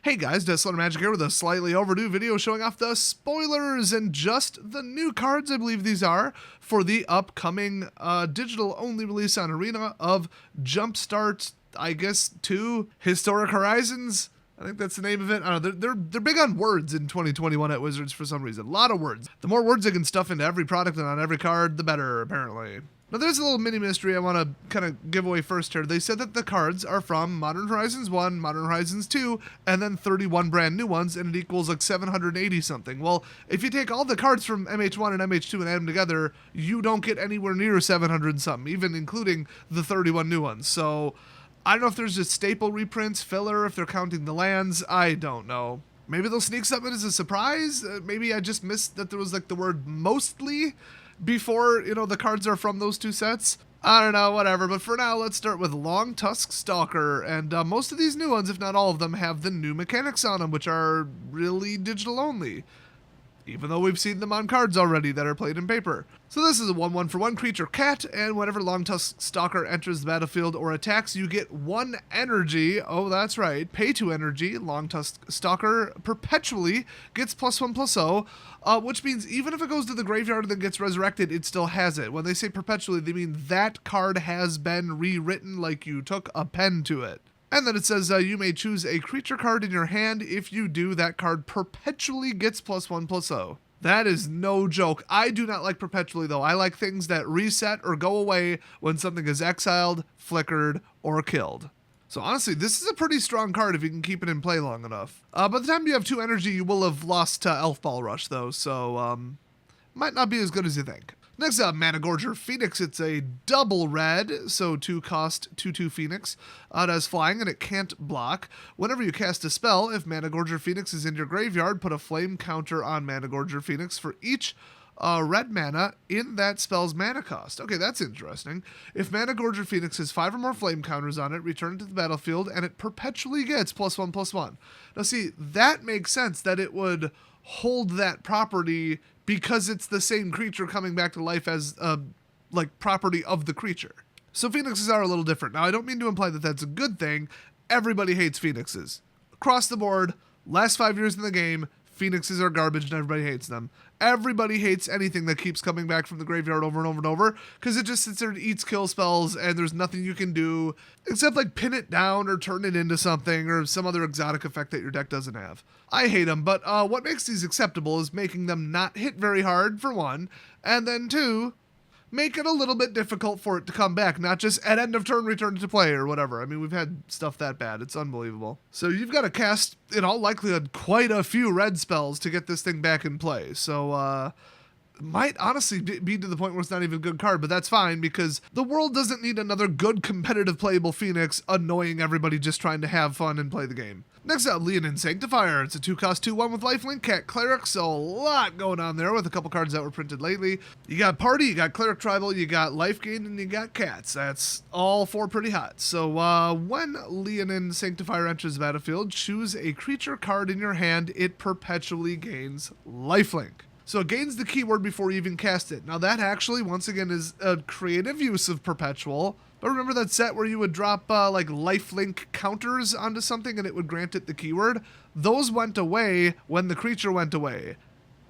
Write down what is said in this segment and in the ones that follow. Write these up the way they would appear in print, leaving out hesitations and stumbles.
Hey guys, Deathslayer Magic here with a slightly overdue video showing off the spoilers and just the new cards, I believe these are, for the upcoming digital-only release on Arena of Jumpstart, I guess, 2 Historic Horizons. I think that's the name of it. I don't know, they're big on words in 2021 at Wizards for some reason. A lot of words. The more words they can stuff into every product and on every card, the better, apparently. Now there's a little mini mystery I want to kind of give away first here. They said that the cards are from Modern Horizons 1, Modern Horizons 2, and then 31 brand new ones, and it equals like 780 something. Well, if you take all the cards from MH1 and MH2 and add them together, you don't get anywhere near 700 something, even including the 31 new ones. So I don't know if there's just staple reprints, filler, if they're counting the lands, I don't know. Maybe they'll sneak something as a surprise. Maybe I just missed that there was like the word mostly before, the cards are from those two sets. I don't know, whatever. But for now, let's start with Long Tusk Stalker. And most of these new ones, if not all of them, have the new mechanics on them, which are really digital only, even though we've seen them on cards already that are played in paper. So this is a 1/1 for 1 creature cat, and whenever Long Tusk Stalker enters the battlefield or attacks, you get 1 energy. Oh, that's right. Pay 2 energy. Long Tusk Stalker perpetually gets +1/+0, which means even if it goes to the graveyard and then gets resurrected, it still has it. When they say perpetually, they mean that card has been rewritten like you took a pen to it. And then it says you may choose a creature card in your hand. If you do, that card perpetually gets +1/+0. That is no joke. I do not like perpetually, though. I like things that reset or go away when something is exiled, flickered, or killed. So honestly, this is a pretty strong card if you can keep it in play long enough. By the time you have 2 energy, you will have lost to Elf Ball Rush, though, so might not be as good as you think. Next up, Managorger Phoenix. It's a double red, so 2 cost 2/2 Phoenix. It has flying and it can't block. Whenever you cast a spell, if Managorger Phoenix is in your graveyard, put a flame counter on Managorger Phoenix for each red mana in that spell's mana cost. Okay, that's interesting. If Managorger Phoenix has 5 or more flame counters on it, return it to the battlefield, and it perpetually gets +1/+1. Now see, that makes sense that it would hold that property because it's the same creature coming back to life as property of the creature. So Phoenixes are a little different. Now I don't mean to imply that that's a good thing. Everybody hates Phoenixes. Across the board, last 5 years in the game, Phoenixes are garbage and everybody hates them. Everybody hates anything that keeps coming back from the graveyard over and over and over because it just sits there and eats kill spells and there's nothing you can do except like pin it down or turn it into something or some other exotic effect that your deck doesn't have. I hate them, but what makes these acceptable is making them not hit very hard, for 1, and then 2, make it a little bit difficult for it to come back, not just at end of turn return to play or whatever. I mean, we've had stuff that bad. It's unbelievable. So you've got to cast, in all likelihood, quite a few red spells to get this thing back in play. So, might honestly be to the point where it's not even a good card, but that's fine because the world doesn't need another good competitive playable Phoenix annoying everybody just trying to have fun and play the game. Next up, Leonin Sanctifier. It's a 2 cost 2/1 with lifelink, cat cleric, so a lot going on there with a couple cards that were printed lately. You got party, you got cleric tribal, you got life gain, and you got cats. That's all 4 pretty hot. So when Leonin Sanctifier enters the battlefield, choose a creature card in your hand. It perpetually gains lifelink. So it gains the keyword before you even cast it. Now that actually, once again, is a creative use of Perpetual. But remember that set where you would drop lifelink counters onto something and it would grant it the keyword? Those went away when the creature went away.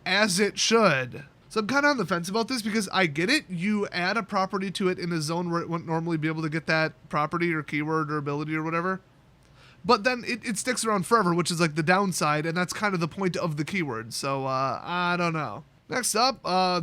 As it should. So I'm kind of on the fence about this because I get it. You add a property to it in a zone where it wouldn't normally be able to get that property or keyword or ability or whatever. But then it sticks around forever, which is like the downside, and that's kind of the point of the keyword. So, I don't know. Next up,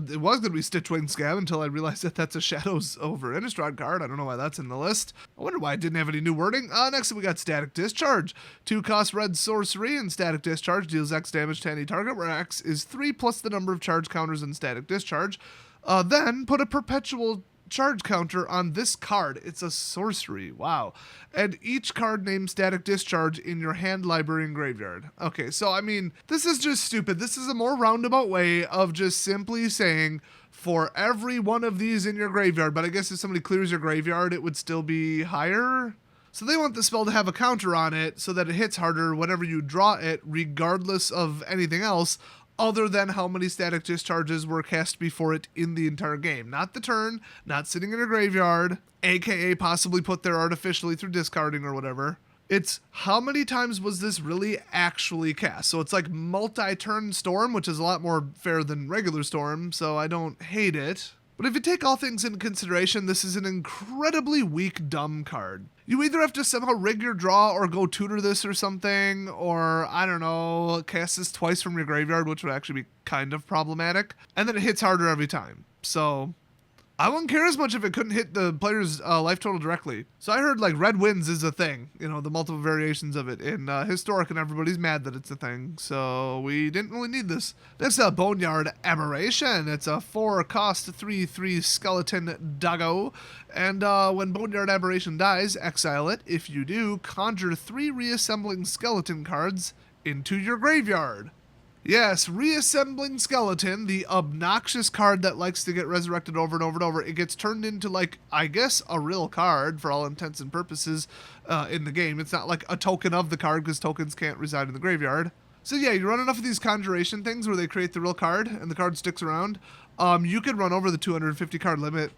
it was going to be Stitchwing Scab until I realized that that's a Shadows over Innistrad card. I don't know why that's in the list. I wonder why it didn't have any new wording. Next up, we got Static Discharge. 2 cost red sorcery, and Static Discharge deals X damage to any target, where X is 3 plus the number of charge counters in Static Discharge. Then put a perpetual charge counter on this card. It's a sorcery. Wow. And each card named Static Discharge in your hand, library, and graveyard. Okay, so I mean, this is just stupid. This is a more roundabout way of just simply saying for every one of these in your graveyard, but I guess if somebody clears your graveyard, it would still be higher. So they want the spell to have a counter on it so that it hits harder whenever you draw it, regardless of anything else, other than how many Static Discharges were cast before it in the entire game. Not the turn, not sitting in a graveyard, aka possibly put there artificially through discarding or whatever. It's how many times was this really actually cast? So it's like multi-turn Storm, which is a lot more fair than regular Storm, so I don't hate it. But if you take all things into consideration, this is an incredibly weak dumb card. You either have to somehow rig your draw or go tutor this or something, or, I don't know, cast this twice from your graveyard, which would actually be kind of problematic, and then it hits harder every time. So I wouldn't care as much if it couldn't hit the player's life total directly. So I heard like red wins is a thing, you know, the multiple variations of it in Historic, and everybody's mad that it's a thing. So we didn't really need this. Next up, Boneyard Aberration. It's a 4-cost 3/3 skeleton doggo. And when Boneyard Aberration dies, exile it. If you do, conjure 3 reassembling skeleton cards into your graveyard. Yes, Reassembling Skeleton, the obnoxious card that likes to get resurrected over and over and over. It gets turned into, like, I guess, a real card for all intents and purposes in the game. It's not like a token of the card because tokens can't reside in the graveyard. So yeah, you run enough of these conjuration things where they create the real card and the card sticks around. You could run over the 250 card limit.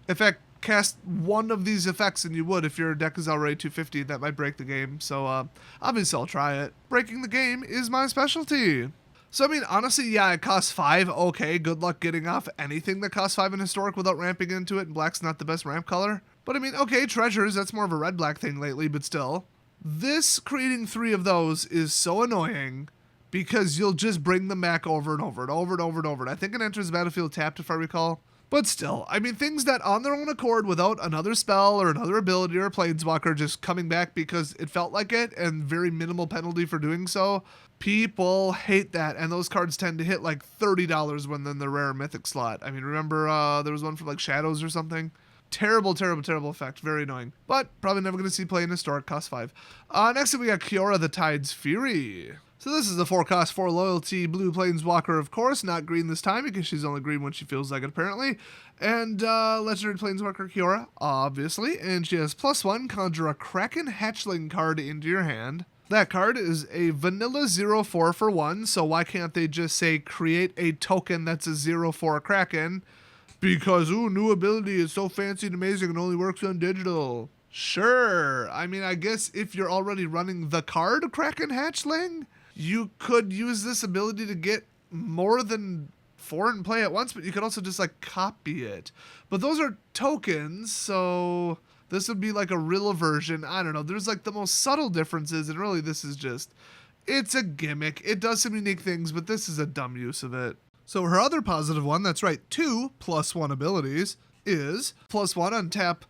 In fact, cast one of these effects and you would if your deck is already 250. That might break the game. So obviously I'll try it. Breaking the game is my specialty. So, I mean, honestly, yeah, it costs 5. Okay, good luck getting off anything that costs 5 in Historic without ramping into it, and black's not the best ramp color. But, I mean, okay, treasures, that's more of a red-black thing lately, but still. This, creating 3 of those, is so annoying because you'll just bring them back over and over and over and over and over. And I think it enters the battlefield tapped, if I recall. But still, I mean, things that on their own accord, without another spell or another ability or a planeswalker just coming back because it felt like it, and very minimal penalty for doing so, people hate that, and those cards tend to hit like $30 when they're in the rare mythic slot. I mean, remember there was one for like Shadows or something? Terrible, terrible, terrible effect. Very annoying. But probably never going to see play in Historic, cost 5. Next up, we got Kiora the Tide's Fury. So this is a 4-cost 4 loyalty blue planeswalker, of course, not green this time because she's only green when she feels like it, apparently. And legendary planeswalker Kiora, obviously, and she has +1, conjure a Kraken Hatchling card into your hand. That card is a vanilla 0/4 for 1, so why can't they just say create a token that's a 0/4 Kraken? Because, ooh, new ability is so fancy and amazing and only works on digital. Sure, I mean, I guess if you're already running the card Kraken Hatchling, you could use this ability to get more than 4 in play at once, but you could also just, like, copy it. But those are tokens, so this would be like a real version. I don't know. There's, like, the most subtle differences, and really this is just, it's a gimmick. It does some unique things, but this is a dumb use of it. So her other positive one, that's right, 2 +1 abilities, is +1 untap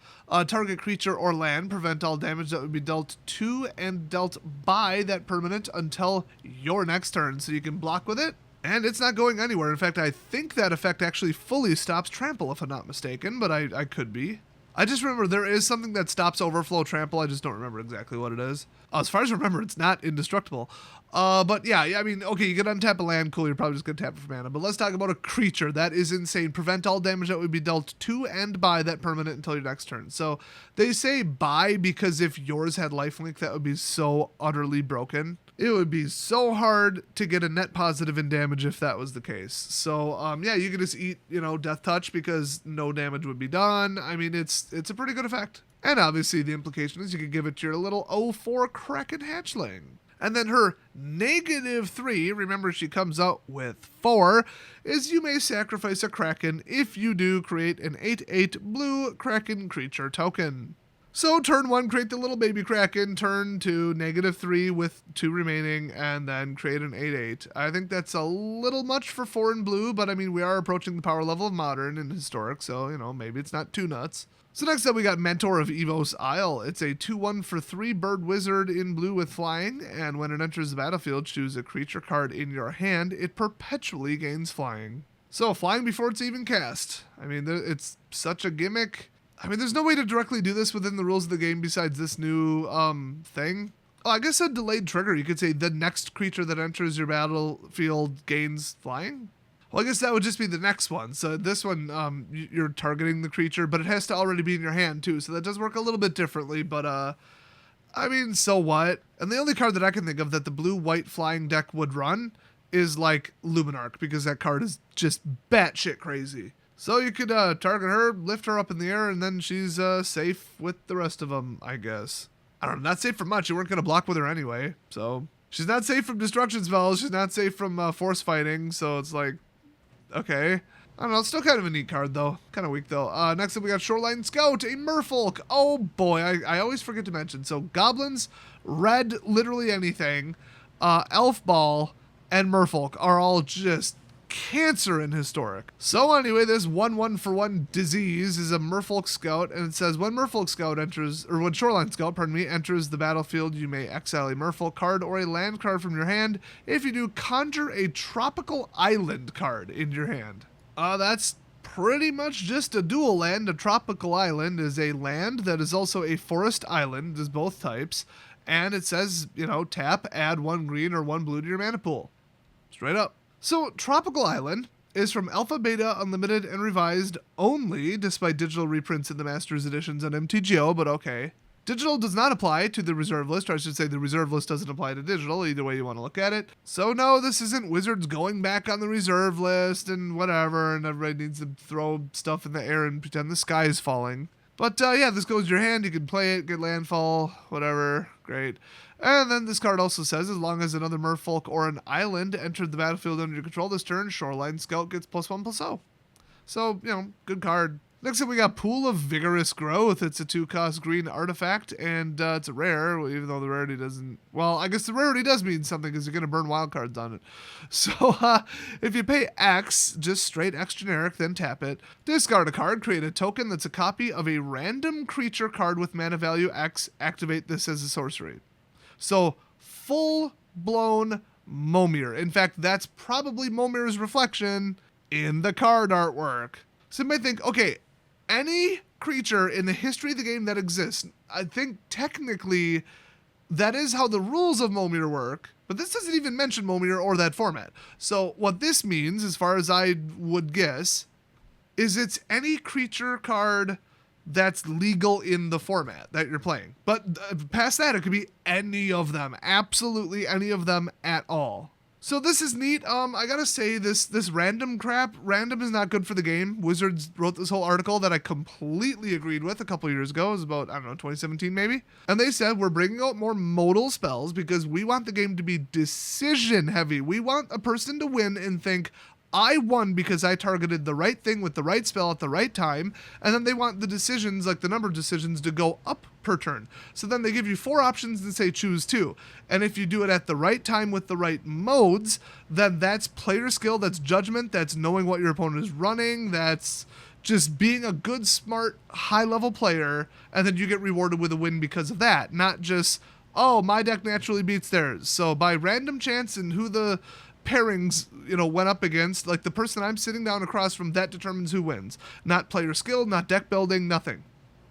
target creature or land, prevent all damage that would be dealt to and dealt by that permanent until your next turn. So you can block with it, and it's not going anywhere. In fact, I think that effect actually fully stops trample, if I'm not mistaken, but I could be. I just remember there is something that stops overflow trample. I just don't remember exactly what it is. As far as I remember, it's not indestructible. But yeah, I mean, okay, you can untap a land, cool, you're probably just going to tap it for mana. But let's talk about a creature. That is insane. Prevent all damage that would be dealt to and by that permanent until your next turn. So they say by because if yours had lifelink, that would be so utterly broken. It would be so hard to get a net positive in damage if that was the case. So, yeah, you could just eat, you know, Death Touch because no damage would be done. I mean, it's a pretty good effect. And obviously the implication is you could give it to your little 0/4 Kraken Hatchling. And then her -3, remember she comes out with 4, is you may sacrifice a Kraken. If you do, create an 8/8 blue Kraken creature token. So turn 1, create the little baby Kraken, turn 2, -3 with 2 remaining, and then create an 8/8. I think that's a little much for 4 in blue, but I mean, we are approaching the power level of Modern and Historic, so, you know, maybe it's not too nuts. So next up we got Mentor of Evos Isle. It's a 2/1 for 3 bird wizard in blue with flying, and when it enters the battlefield, choose a creature card in your hand. It perpetually gains flying. So flying before it's even cast. I mean, it's such a gimmick. I mean, there's no way to directly do this within the rules of the game besides this new thing. Oh, I guess a delayed trigger. You could say the next creature that enters your battlefield gains flying. Well, I guess that would just be the next one. So this one, you're targeting the creature, but it has to already be in your hand too. So that does work a little bit differently, but I mean, so what? And the only card that I can think of that the blue-white flying deck would run is like Luminarch, because that card is just batshit crazy. So you could target her, lift her up in the air, and then she's safe with the rest of them, I guess. I don't know, not safe from much. You weren't going to block with her anyway, so... She's not safe from destruction spells. She's not safe from force fighting, so it's like, okay. I don't know, it's still kind of a neat card, though. Kind of weak, though. Next up, we got Shoreline Scout, a Merfolk. Oh, boy, I always forget to mention. So, Goblins, Red, literally anything, Elf Ball, and Merfolk are all just cancer in Historic. So anyway, this 1/1-for-1 disease is a Merfolk Scout, and it says when Merfolk Scout enters, or when Shoreline Scout, pardon me, enters the battlefield, you may exile a Merfolk card or a land card from your hand. If you do, conjure a tropical island card in your hand. That's pretty much just a dual land. A tropical island is a land that is also a forest island, is both types, and it says, you know, tap, add 1 green or 1 blue to your mana pool. Straight up. So, Tropical Island is from Alpha, Beta, Unlimited, and Revised only, despite digital reprints in the Masters editions on MTGO, but okay. Digital does not apply to the reserve list, or I should say the reserve list doesn't apply to digital, either way you want to look at it. So no, this isn't Wizards going back on the reserve list and whatever, and everybody needs to throw stuff in the air and pretend the sky is falling. But yeah, this goes to your hand, you can play it, get landfall, whatever, great. And then this card also says, as long as another Merfolk or an island entered the battlefield under your control this turn, Shoreline Scout gets +1/+0. So, you know, good card. Next up, we got Pool of Vigorous Growth. It's a 2-cost green artifact, and it's a rare, even though the rarity doesn't... Well, I guess the rarity does mean something, because you're going to burn wild cards on it. So, if you pay X, just straight X generic, then tap it, discard a card, create a token that's a copy of a random creature card with mana value X, activate this as a sorcery. So, full-blown Momir. In fact, that's probably Momir's reflection in the card artwork. So you might think, okay, any creature in the history of the game that exists, I think technically that is how the rules of Momir work, but this doesn't even mention Momir or that format. So what this means, as far as I would guess, is it's any creature card that's legal in the format that you're playing. But past that, it could be any of them. Absolutely any of them at all. So this is neat. I gotta say, this random crap, random is not good for the game. Wizards wrote this whole article that I completely agreed with a couple years ago. It was about, I don't know, 2017 maybe? And they said, we're bringing out more modal spells because we want the game to be decision heavy. We want a person to win and think, I won because I targeted the right thing with the right spell at the right time, and then they want the decisions, like the number of decisions, to go up per turn. So then they give you 4 options and say choose 2. And if you do it at the right time with the right modes, then that's player skill, that's judgment, that's knowing what your opponent is running, that's just being a good, smart, high-level player, and then you get rewarded with a win because of that. Not just, oh, my deck naturally beats theirs. So by random chance and who the pairings, you know, went up against, like the person I'm sitting down across from, that determines who wins. Not player skill, not deck building, nothing.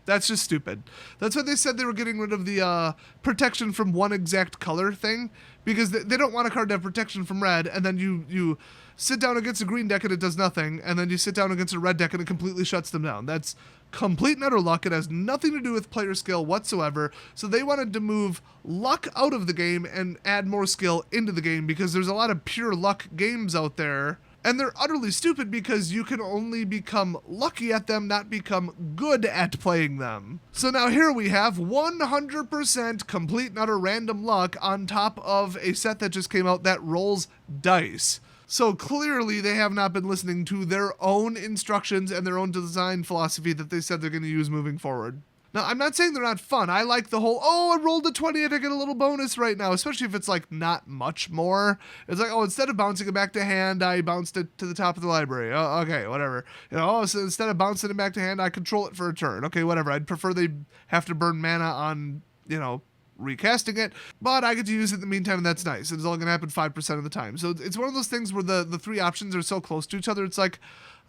That's just stupid. That's why they said they were getting rid of the protection from one exact color thing, because they don't want a card to have protection from red, and then you sit down against a green deck and it does nothing, and then you sit down against a red deck and it completely shuts them down. That's complete and utter luck. It has nothing to do with player skill whatsoever. So they wanted to move luck out of the game and add more skill into the game, because there's a lot of pure luck games out there, and they're utterly stupid because you can only become lucky at them, not become good at playing them. So now here we have 100% complete and utter random luck on top of a set that just came out that rolls dice. So clearly they have not been listening to their own instructions and their own design philosophy that they said they're going to use moving forward. Now, I'm not saying they're not fun. I like the whole, oh, I rolled a 20 and I get a little bonus right now, especially if it's like not much more. It's like, oh, instead of bouncing it back to hand, I bounced it to the top of the library. Oh, okay, whatever. You know, oh, so instead of bouncing it back to hand, I control it for a turn. Okay, whatever. I'd prefer they have to burn mana on, you know, recasting it, but I get to use it in the meantime, and that's nice. It's only going to happen 5% of the time. So it's one of those things where the 3 options are so close to each other. It's like,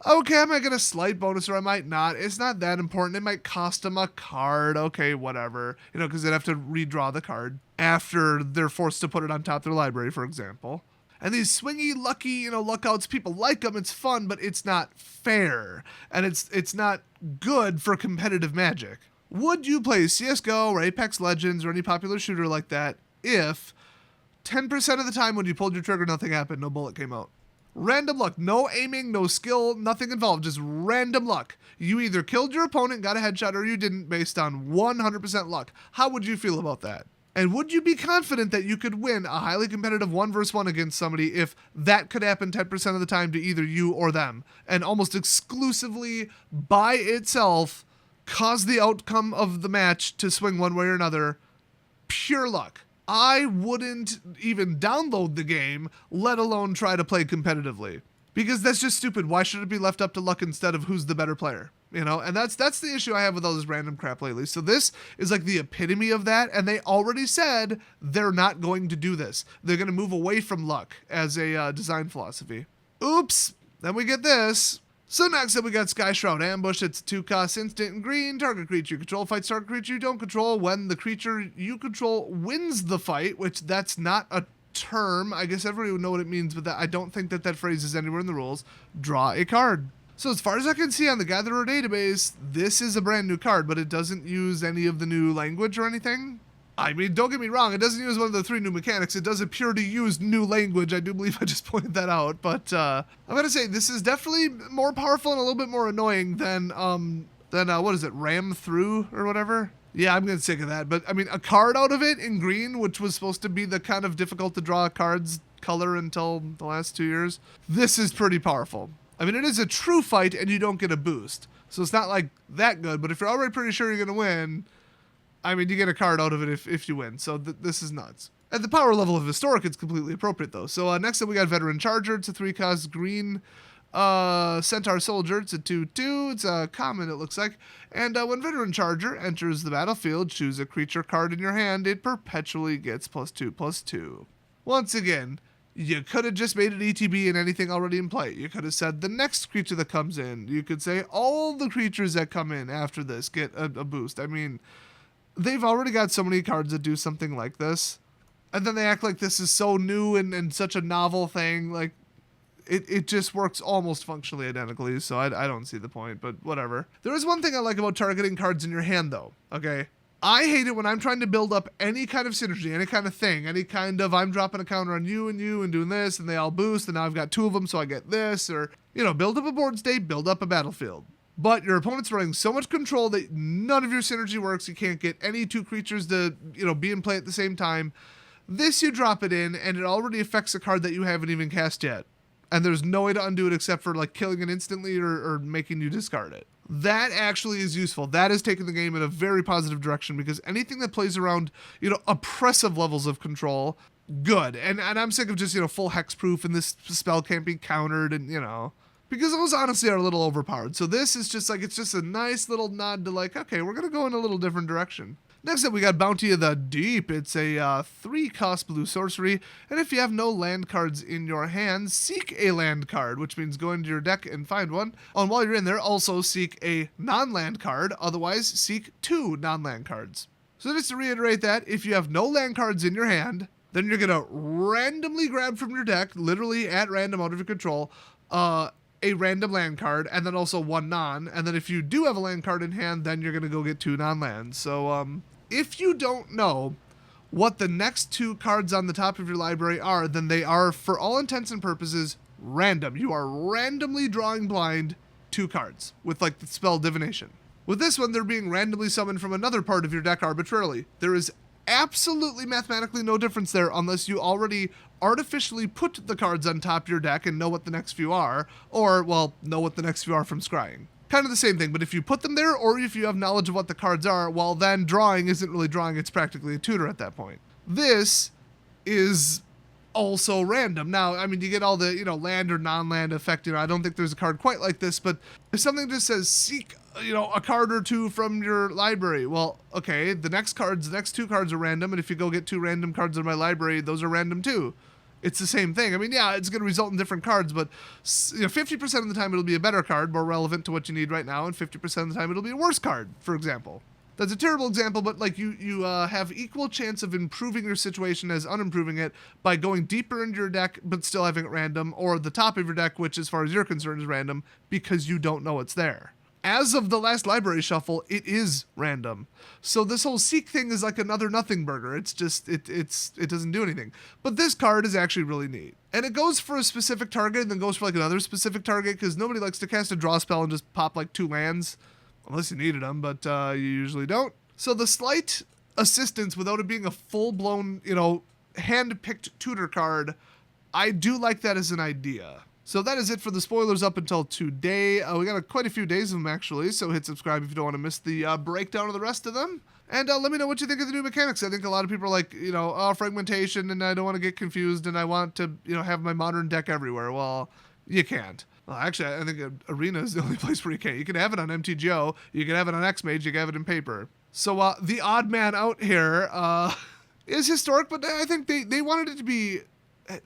okay, I might get a slight bonus or I might not. It's not that important. It might cost them a card. Okay, whatever. You know, because they'd have to redraw the card after they're forced to put it on top of their library, for example. And these swingy, lucky, you know, luckouts, people like them. It's fun, but it's not fair. And it's not good for competitive Magic. Would you play CSGO or Apex Legends or any popular shooter like that if 10% of the time when you pulled your trigger, nothing happened, no bullet came out? Random luck. No aiming, no skill, nothing involved. Just random luck. You either killed your opponent, got a headshot, or you didn't based on 100% luck. How would you feel about that? And would you be confident that you could win a highly competitive 1 versus 1 against somebody if that could happen 10% of the time to either you or them, and almost exclusively by itself cause the outcome of the match to swing one way or another? Pure luck. I wouldn't even download the game, let alone try to play competitively. Because that's just stupid. Why should it be left up to luck instead of who's the better player? You know, and that's the issue I have with all this random crap lately. So this is like the epitome of that, and they already said they're not going to do this. They're going to move away from luck as a design philosophy. Oops. Then we get this. So next up we got Sky Shroud Ambush. It's 2-cost instant in green. Target creature you control fights target creature you don't control when the creature you control wins the fight, which that's not a term. I guess everybody would know what it means, but I don't think that phrase is anywhere in the rules. Draw a card. So as far as I can see on the Gatherer database, this is a brand new card, but it doesn't use any of the new language or anything. I mean, don't get me wrong, it doesn't use one of the 3 new mechanics. It does appear to use new language. I do believe I just pointed that out. But I'm going to say this is definitely more powerful and a little bit more annoying than what is it, Ram Through or whatever? Yeah, I'm getting sick of that. But, I mean, a card out of it in green, which was supposed to be the kind of difficult to draw cards color until the last 2 years, this is pretty powerful. I mean, it is a true fight and you don't get a boost. So it's not like that good, but if you're already pretty sure you're going to win, I mean, you get a card out of it if you win. So this is nuts. At the power level of Historic, it's completely appropriate, though. So next up, we got Veteran Charger. It's a 3-cost green Centaur Soldier. It's a 2/2. It's a common, it looks like. And when Veteran Charger enters the battlefield, choose a creature card in your hand. It perpetually gets +2/+2. Once again, you could have just made it ETB and anything already in play. You could have said the next creature that comes in. You could say all the creatures that come in after this get a boost. I mean, they've already got so many cards that do something like this. And then they act like this is so new and such a novel thing. Like, it just works almost functionally identically, so I don't see the point, but whatever. There is one thing I like about targeting cards in your hand, though, okay? I hate it when I'm trying to build up any kind of synergy, any kind of thing, any kind of I'm dropping a counter on you and doing this, and they all boost, and now I've got 2 of them, so I get this, or, you know, build up a board state, build up a battlefield. But your opponent's running so much control that none of your synergy works. You can't get any 2 creatures to, you know, be in play at the same time. This, you drop it in, and it already affects a card that you haven't even cast yet. And there's no way to undo it except for, like, killing it instantly or making you discard it. That actually is useful. That is taking the game in a very positive direction, because anything that plays around, you know, oppressive levels of control, good. And I'm sick of just, you know, full hexproof and this spell can't be countered and, you know, because those honestly are a little overpowered. So this is just like, it's just a nice little nod to like, okay, we're going to go in a little different direction. Next up, we got Bounty of the Deep. It's a 3-cost blue sorcery, and if you have no land cards in your hand, seek a land card, which means go into your deck and find one. And while you're in there, also seek a non-land card, otherwise seek 2 non-land cards. So just to reiterate that, if you have no land cards in your hand, then you're going to randomly grab from your deck, literally at random out of your control, a random land card, and then also 1 non, and then if you do have a land card in hand, then you're going to go get 2 non-lands. So, if you don't know what the next 2 cards on the top of your library are, then they are, for all intents and purposes, random. You are randomly drawing blind 2 cards with, like, the spell Divination. With this one, they're being randomly summoned from another part of your deck arbitrarily. There is absolutely mathematically no difference there unless you already artificially put the cards on top of your deck and know what the next few are, or, well, know what the next few are from scrying. Kind of the same thing, but if you put them there, or if you have knowledge of what the cards are, well, then drawing isn't really drawing, it's practically a tutor at that point. This is also random. Now, I mean, you get all the, you know, land or non-land effect, you know, I don't think there's a card quite like this, but if something just says seek, you know, a card or 2 from your library, well, okay, the next 2 cards are random, and if you go get 2 random cards in my library, those are random too. It's the same thing. I mean, yeah, it's going to result in different cards, but, you know, 50% of the time it'll be a better card, more relevant to what you need right now, and 50% of the time it'll be a worse card, for example. That's a terrible example, but like you have equal chance of improving your situation as unimproving it by going deeper into your deck, but still having it random, or the top of your deck, which as far as you're concerned is random, because you don't know it's there. as of the last library shuffle, it is random. So this whole seek thing is like another nothing burger. It's just, it doesn't do anything. But this card is actually really neat. And it goes for a specific target and then goes for like another specific target, because nobody likes to cast a draw spell and just pop like 2 lands. Unless you needed them, but you usually don't. So the slight assistance without it being a full-blown, hand-picked tutor card, I do like that as an idea. So that is it for the spoilers up until today. We got quite a few days of them, actually, so hit subscribe if you don't want to miss the breakdown of the rest of them. And let me know what you think of the new mechanics. I think a lot of people are like, fragmentation, and I don't want to get confused, and I want to, have my modern deck everywhere. Well, you can't. Well, actually, I think Arena is the only place where you can't. You can have it on MTGO, you can have it on X-Mage, you can have it in paper. So the odd man out here is historic, but I think they wanted it to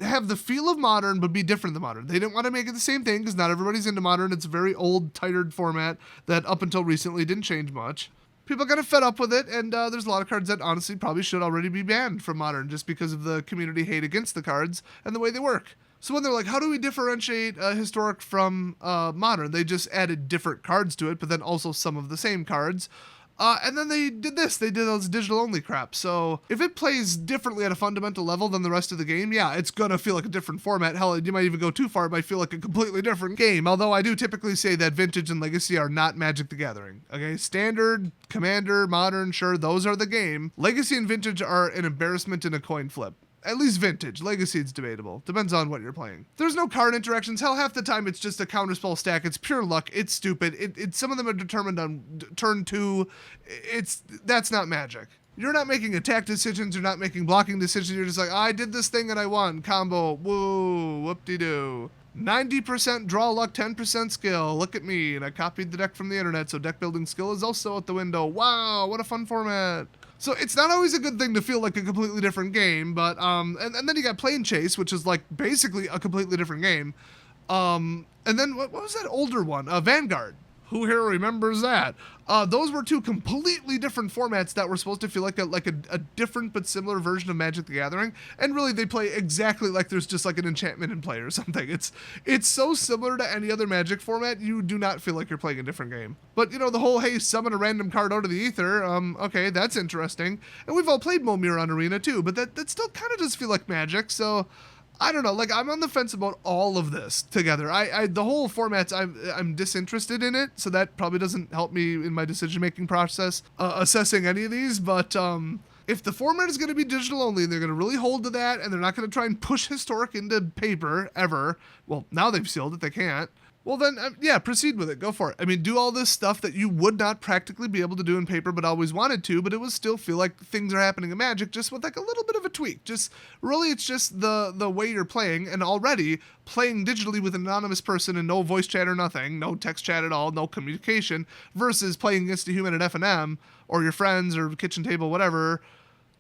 have the feel of modern, but be different than modern. They didn't want to make it the same thing, because not everybody's into modern. It's a very old, tired format that up until recently didn't change much. People got fed up with it, and there's a lot of cards that honestly probably should already be banned from modern, just because of the community hate against the cards and the way they work. So when they're like, how do we differentiate historic from modern? They just added different cards to it, but then also some of the same cards. And then they did this. They did those digital-only crap. So if it plays differently at a fundamental level than the rest of the game, yeah, it's going to feel like a different format. Hell, you might even go too far. It might feel like a completely different game. Although I do typically say that Vintage and Legacy are not Magic the Gathering. Okay, Standard, Commander, Modern, sure, those are the game. Legacy and Vintage are an embarrassment and a coin flip. At least Vintage. Legacy is debatable. Depends on what you're playing. There's no card interactions. Hell, half the time it's just a counterspell stack. It's pure luck. It's stupid. Some of them are determined on turn 2. That's not Magic. You're not making attack decisions. You're not making blocking decisions. You're just like, I did this thing and I won. Combo. Woo. Whoop-de-doo. 90% draw luck, 10% skill. Look at me. And I copied the deck from the internet, so deck building skill is also out the window. Wow, what a fun format. So it's not always a good thing to feel like a completely different game, but, and then you got Plane Chase, which is like basically a completely different game. And then what was that older one? Vanguard. Who here remembers that? Those were 2 completely different formats that were supposed to feel like a different but similar version of Magic the Gathering, and really they play exactly like there's just like an enchantment in play or something. It's so similar to any other Magic format, you do not feel like you're playing a different game. But the whole, hey, summon a random card out of the ether, okay, that's interesting. And we've all played Momir on Arena too, but that still kind of does feel like Magic, so I don't know, like I'm on the fence about all of this together. The whole format's, I'm disinterested in it, so that probably doesn't help me in my decision-making process, assessing any of these, but if the format is going to be digital only, and they're going to really hold to that, and they're not going to try and push historic into paper, ever, well, now they've sealed it, they can't, well then, yeah, proceed with it, go for it. I mean, do all this stuff that you would not practically be able to do in paper, but always wanted to, but it would still feel like things are happening in Magic, just with like a little bit of a tweak. Just, really, it's just the way you're playing, and already playing digitally with an anonymous person and no voice chat or nothing, no text chat at all, no communication, versus playing against a human at F&M, or your friends, or kitchen table, whatever.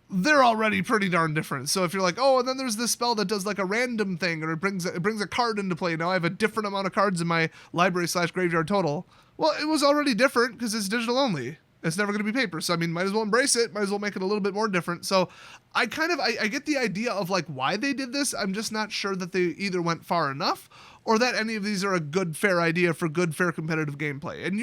They're already pretty darn different. So if you're like, oh, and then there's this spell that does like a random thing, or it brings a card into play. Now I have a different amount of cards in my library/graveyard total. Well, it was already different because it's digital only. It's never going to be paper. So, I mean, might as well embrace it. Might as well make it a little bit more different. So I get the idea of like why they did this. I'm just not sure that they either went far enough or that any of these are a good, fair idea for good, fair competitive gameplay. And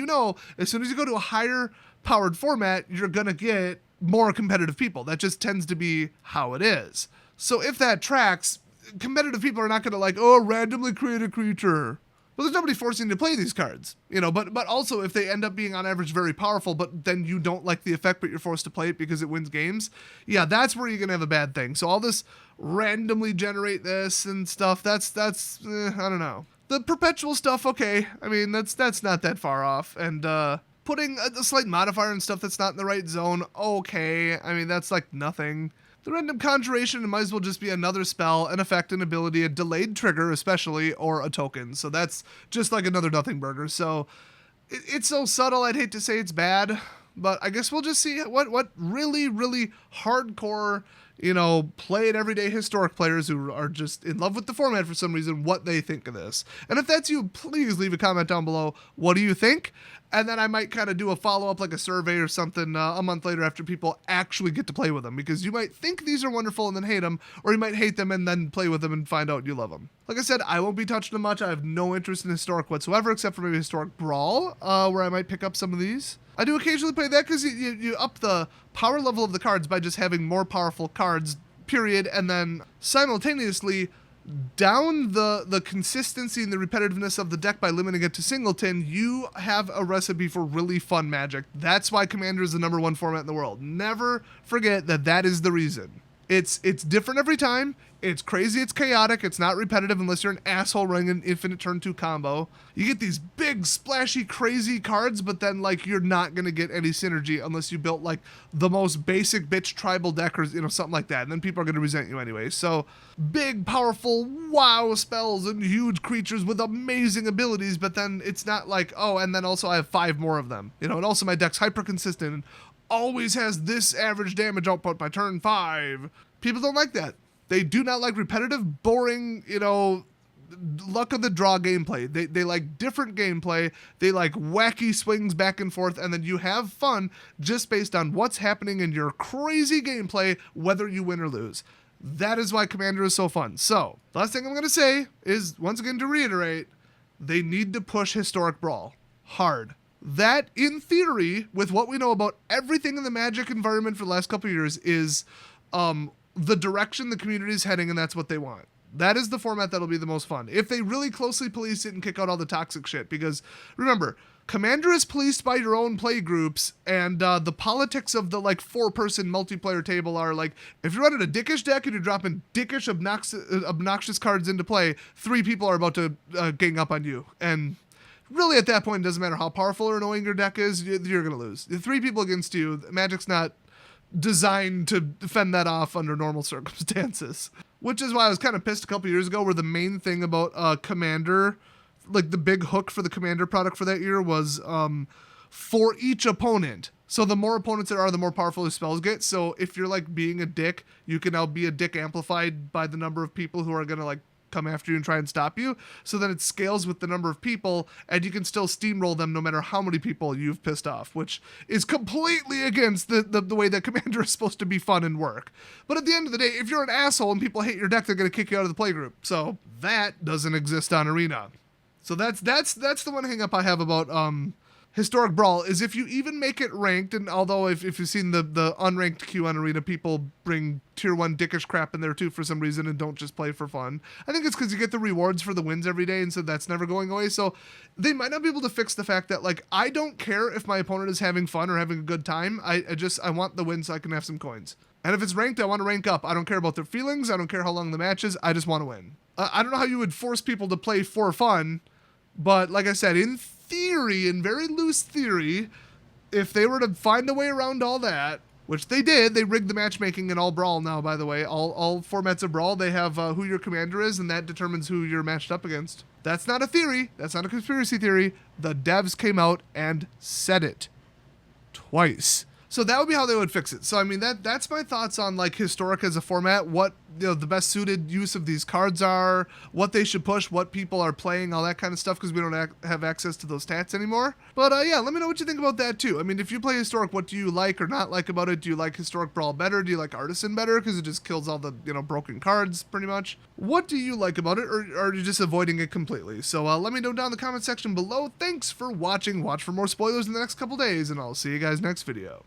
as soon as you go to a higher powered format, you're going to get more competitive people. That just tends to be how it is. So if that tracks, competitive people are not going to like, randomly create a creature. Well, there's nobody forcing you to play these cards, but also if they end up being on average very powerful, but then you don't like the effect, but you're forced to play it because it wins games. Yeah, that's where you're going to have a bad thing. So all this randomly generate this and stuff, that's I don't know. The perpetual stuff, okay. I mean, that's not that far off. And, putting a slight modifier and stuff that's not in the right zone, okay. I mean, that's like nothing. The random conjuration might as well just be another spell, an effect, an ability, a delayed trigger especially, or a token. So that's just like another nothing burger. So it's so subtle, I'd hate to say it's bad, but I guess we'll just see what really, really hardcore, played everyday historic players who are just in love with the format for some reason, what they think of this. And if that's you, please leave a comment down below. What do you think? and then I might kind of do a follow-up, like a survey or something a month later after people actually get to play with them, because you might think these are wonderful and then hate them, or you might hate them and then play with them and find out you love them. Like I said, I won't be touching them much. I have no interest in Historic whatsoever, except for maybe Historic Brawl, where I might pick up some of these. I do occasionally play that because you up the power level of the cards by just having more powerful cards, period, and then simultaneously down the consistency and the repetitiveness of the deck by limiting it to singleton. You have a recipe for really fun Magic. That's why Commander is the #1 format in the world. Never forget that is the reason. It's different every time. It's crazy, it's chaotic, it's not repetitive unless you're an asshole running an infinite turn 2 combo. You get these big, splashy, crazy cards, but then, like, you're not going to get any synergy unless you built, like, the most basic bitch tribal deck or, something like that. And then people are going to resent you anyway. So, big, powerful, wow spells and huge creatures with amazing abilities, but then it's not like, oh, and then also I have 5 more of them. And also my deck's hyper consistent and always has this average damage output by turn 5. People don't like that. They do not like repetitive, boring, luck of the draw gameplay. They like different gameplay. They like wacky swings back and forth, and then you have fun just based on what's happening in your crazy gameplay, whether you win or lose. That is why Commander is so fun. So, last thing I'm going to say is, once again to reiterate, they need to push Historic Brawl hard. That, in theory, with what we know about everything in the Magic environment for the last couple of years, is the direction the community is heading, and that's what they want. That is the format that'll be the most fun. If they really closely police it and kick out all the toxic shit. Because, remember, Commander is policed by your own play groups, and the politics of the, 4-person multiplayer table are, if you're running a dickish deck and you're dropping dickish, obnoxious cards into play, 3 people are about to gang up on you. And really, at that point, it doesn't matter how powerful or annoying your deck is, you're going to lose. 3 people against you, Magic's not designed to fend that off under normal circumstances. Which is why I was kind of pissed a couple years ago, where the main thing about Commander, the big hook for the Commander product for that year was for each opponent. So the more opponents there are, the more powerful the spells get. So if you're being a dick, you can now be a dick amplified by the number of people who are going to come after you and try and stop you. So then it scales with the number of people, and you can still steamroll them no matter how many people you've pissed off, which is completely against the way that Commander is supposed to be fun and work. But at the end of the day, if you're an asshole and people hate your deck, they're going to kick you out of the playgroup. So that doesn't exist on Arena. So that's the one hang up I have about Historic Brawl, is if you even make it ranked, and although if you've seen the unranked queue on Arena, people bring tier 1 dickish crap in there too for some reason and don't just play for fun. I think it's because you get the rewards for the wins every day, and so that's never going away. So they might not be able to fix the fact that, I don't care if my opponent is having fun or having a good time. I want the win so I can have some coins. And if it's ranked, I want to rank up. I don't care about their feelings. I don't care how long the match is. I just want to win. I don't know how you would force people to play for fun, but like I said, in theory, in very loose theory, if they were to find a way around all that, which they did, they rigged the matchmaking in all Brawl now, by the way. All formats of Brawl, they have who your commander is, and that determines who you're matched up against. That's not a theory. That's not a conspiracy theory. The devs came out and said it. Twice. So that would be how they would fix it. So, I mean, that's my thoughts on, Historic as a format, what, the best suited use of these cards are, what they should push, what people are playing, all that kind of stuff, because we don't have access to those stats anymore. But, yeah, let me know what you think about that, too. I mean, if you play Historic, what do you like or not like about it? Do you like Historic Brawl better? Do you like Artisan better? Because it just kills all the, broken cards, pretty much. What do you like about it, or are you just avoiding it completely? So, let me know down in the comment section below. Thanks for watching. Watch for more spoilers in the next couple days, and I'll see you guys next video.